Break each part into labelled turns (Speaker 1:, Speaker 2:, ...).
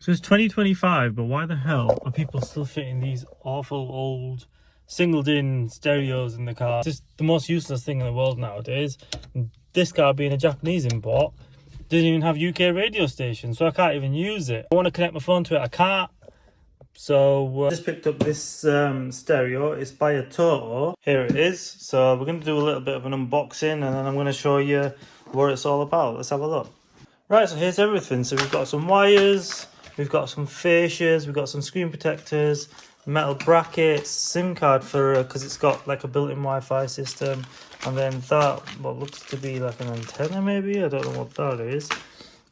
Speaker 1: So it's 2025, but why the hell are people still fitting these awful old singled-in stereos in the car? It's just the most useless thing in the world nowadays. And this car, being a Japanese import, doesn't even have UK radio station, so I can't even use it. I want to connect my phone to it, I can't. So I just picked up this stereo. It's by ALTO. Here it is. So we're going to do a little bit of an unboxing, and then I'm going to show you what it's all about. Let's have a look. Right, so here's everything. So we've got some wires, we've got some fascias, we've got some screen protectors, metal brackets, SIM card for because it's got like a built-in Wi-Fi system, and then that what looks to be like an antenna maybe. I don't know what that is.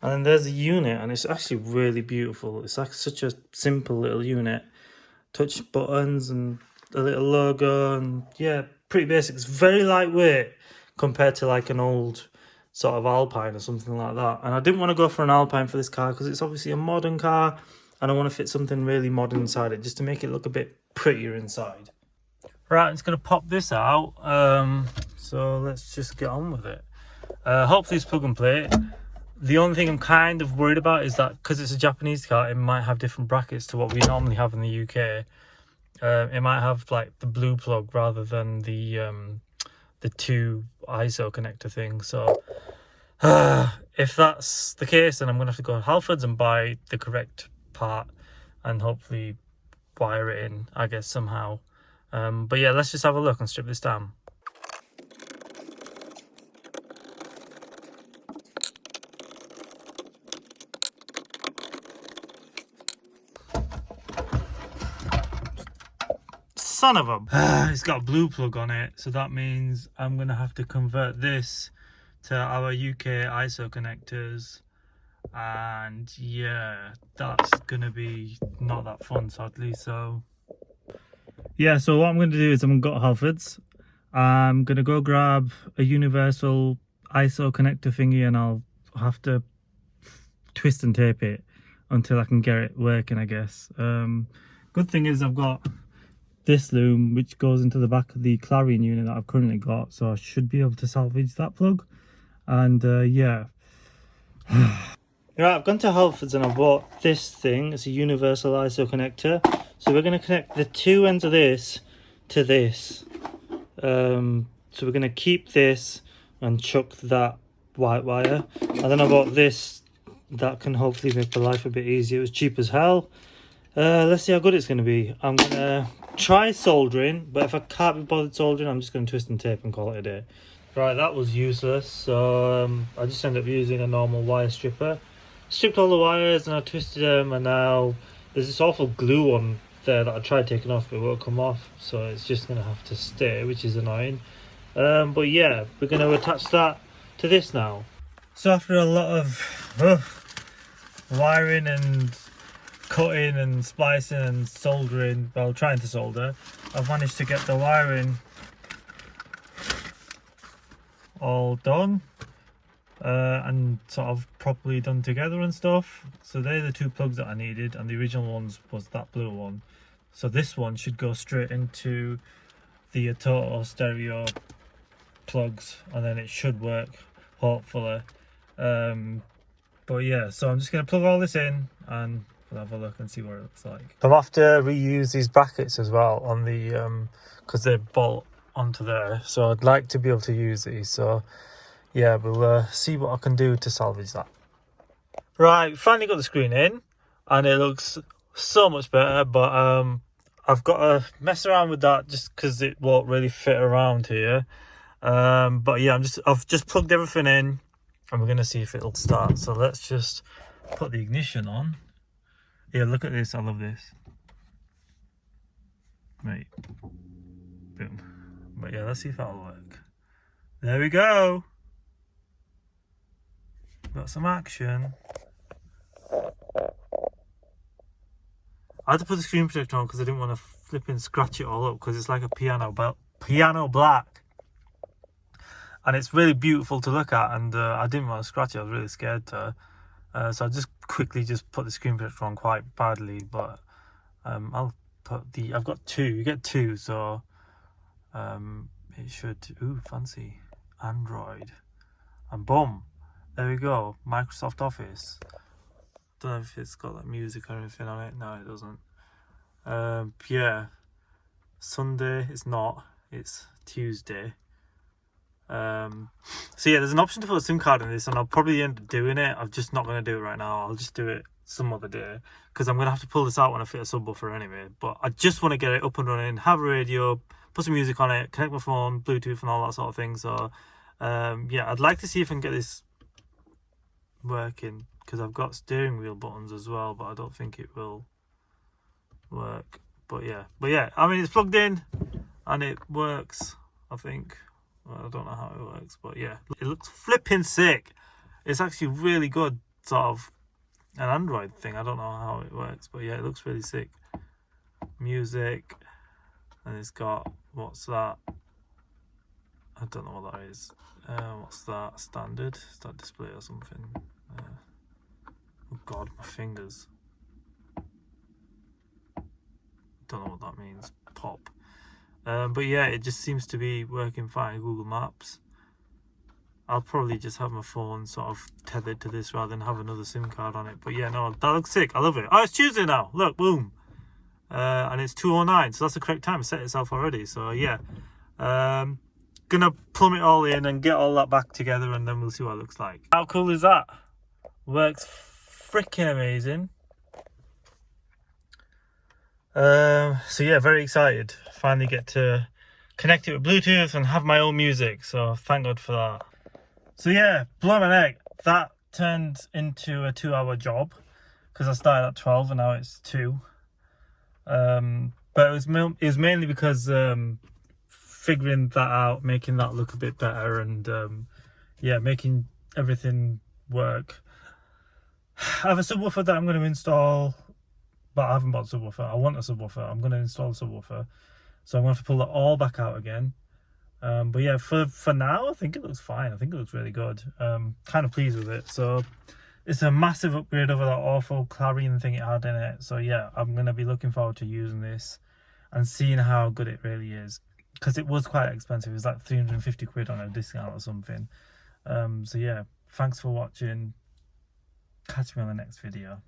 Speaker 1: And then there's a unit, and it's actually really beautiful. It's like such a simple little unit. Touch buttons and a little logo, and yeah, pretty basic. It's very lightweight compared to like an old sort of Alpine or something like that. And I didn't want to go for an Alpine for this car because it's obviously a modern car, and I want to fit something really modern inside it just to make it look a bit prettier inside. Right, I'm just going to pop this out. So let's just get on with it. Hopefully it's plug and play. The only thing I'm kind of worried about is that because it's a Japanese car, it might have different brackets to what we normally have in the UK. It might have like the blue plug rather than the two ISO connector things. So if that's the case, then I'm gonna have to go to Halfords and buy the correct part and hopefully wire it in, I guess, somehow. But yeah, let's just have a look and strip this down. Son of a... It's got a blue plug on it, so that means I'm going to have to convert this to our UK ISO connectors. And yeah, that's going to be not that fun, sadly. So yeah, so what I'm going to do is I'm going to go to Halfords. I'm going to go grab a universal ISO connector thingy, and I'll have to twist and tape it until I can get it working, I guess. Good thing is I've got this loom which goes into the back of the Clarion unit that I've currently got, so I should be able to salvage that plug. And yeah. Right, I've gone to Halfords and I bought this thing. It's a universal ISO connector, so we're going to connect the two ends of this to this. So we're going to keep this and chuck that white wire, and then I bought this that can hopefully make the life a bit easier. It was cheap as hell. Let's see how good it's going to be. I'm going to try soldering, but if I can't be bothered soldering, I'm just going to twist and tape and call it a day. Right, that was useless, so I just ended up using a normal wire stripper. Stripped all the wires and I twisted them, and now there's this awful glue on there that I tried taking off but it won't come off, so it's just going to have to stay, which is annoying. But yeah, we're going to attach that to this now. So after a lot of wiring and cutting and splicing and soldering, well, trying to solder, I've managed to get the wiring all done and sort of properly done together and stuff. So they're the two plugs that I needed, and the original ones was that blue one. So this one should go straight into the ALTO stereo plugs, and then it should work, hopefully. But yeah, so I'm just going to plug all this in and we'll have a look and see what it looks like. I'll have to reuse these brackets as well on the because they bolt onto there, so I'd like to be able to use these. So yeah, we'll see what I can do to salvage that. Right, finally got the screen in and it looks so much better, but I've got to mess around with that just because it won't really fit around here. But yeah, I've just plugged everything in and we're going to see if it'll start. So let's just put the ignition on. Yeah, look at this, I love this. Right, boom. But yeah, let's see if that'll work. There we go. Got some action. I had to put the screen protector on because I didn't want to flip and scratch it all up, because it's like a piano black. And it's really beautiful to look at, and I didn't want to scratch it. I was really scared to. So I just quickly put the screen protector on quite badly, but I'll put I've got two, you get two, so it should, ooh, fancy, Android, and boom, there we go, Microsoft Office. Don't know if it's got like music or anything on it. No, it doesn't. Yeah, Sunday it's not. It's Tuesday. So yeah, there's an option to put a SIM card in this, and I'll probably end up doing it. I'm just not going to do it right now. I'll just do it some other day, because I'm going to have to pull this out when I fit a subwoofer anyway. But I just want to get it up and running, have a radio, put some music on it, connect my phone, Bluetooth and all that sort of thing. So yeah, I'd like to see if I can get this working, because I've got steering wheel buttons as well, but I don't think it will work. But yeah, I mean, it's plugged in and it works, I think. Well, I don't know how it works, but yeah, it looks flipping sick. It's actually really good, sort of an Android thing. I don't know how it works, but yeah, it looks really sick. Music, and it's got, what's that? I don't know what that is. What's that? Standard? Is that display or something? Oh god, my fingers. Don't know what that means. Pop. But yeah, it just seems to be working fine. Google Maps. I'll probably just have my phone sort of tethered to this rather than have another SIM card on it. But yeah, no, that looks sick. I love it. Oh, it's Tuesday now. Look, boom. And it's 2:09, so that's the correct time. It set itself already. So yeah, gonna plumb it all in and get all that back together, and then we'll see what it looks like. How cool is that? Works freaking amazing. So yeah, very excited. Finally get to connect it with Bluetooth and have my own music. So thank God for that. So yeah, blow my neck. That turned into a 2-hour job, because I started at 12 and now it's 2. But it was mainly because figuring that out, making that look a bit better, and yeah, making everything work. I have a subwoofer that I'm going to install, but I haven't bought a subwoofer. I want a subwoofer. I'm going to install a subwoofer, so I'm going to have to pull that all back out again. But yeah, for now, I think it looks fine. I think it looks really good. Kind of pleased with it. So it's a massive upgrade over that awful Clarion thing it had in it. So yeah, I'm going to be looking forward to using this and seeing how good it really is, because it was quite expensive. It was like 350 quid on a discount or something. So yeah, thanks for watching. Catch me on the next video.